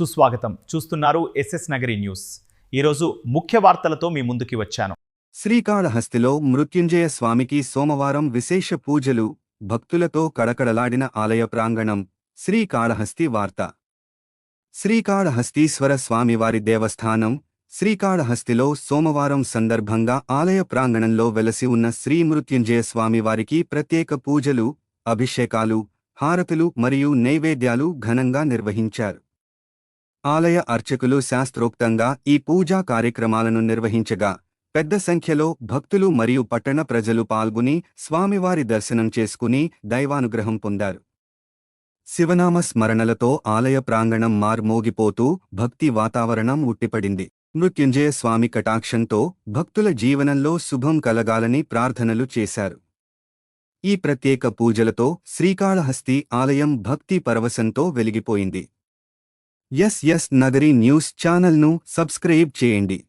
సుస్వాగతం. చూస్తున్నారు SS Nagari news. ఈరోజు ముఖ్య వార్తలతో మీ ముందుకి వచ్చాను. శ్రీకాళహస్తిలో మృత్యుంజయ స్వామికి సోమవారం విశేష పూజలు, భక్తులతో కడకడలాడిన ఆలయ ప్రాంగణం. శ్రీకాళహస్తి వార్త. శ్రీకాళహస్తీశ్వర స్వామివారి దేవస్థానం శ్రీకాళహస్తిలో సోమవారం సందర్భంగా ఆలయ ప్రాంగణంలో వెలసి ఉన్న శ్రీ మృత్యుంజయ స్వామివారికి ప్రత్యేక పూజలు, అభిషేకాలు, హారతులు మరియు నైవేద్యాలు ఘనంగా నిర్వహించారు. ఆలయ అర్చకులు శాస్త్రోక్తంగా ఈ పూజా కార్యక్రమాలను నిర్వహించగా పెద్ద సంఖ్యలో భక్తులు మరియు పట్టణ ప్రజలు పాల్గొని స్వామివారి దర్శనం చేసుకుని దైవానుగ్రహం పొందారు. శివనామ స్మరణలతో ఆలయ ప్రాంగణం మార్మోగిపోతూ భక్తి వాతావరణం ఉట్టిపడింది. మృత్యుంజయ స్వామి కటాక్షంతో భక్తుల జీవనంలో శుభం కలగాలని ప్రార్థనలు చేశారు. ఈ ప్రత్యేక పూజలతో శ్రీకాళహస్తి ఆలయం భక్తి పరవశంతో వెలిగిపోయింది. ఎస్ఎస్ నగరి న్యూస్ ఛానల్ను సబ్స్క్రైబ్ చేయండి.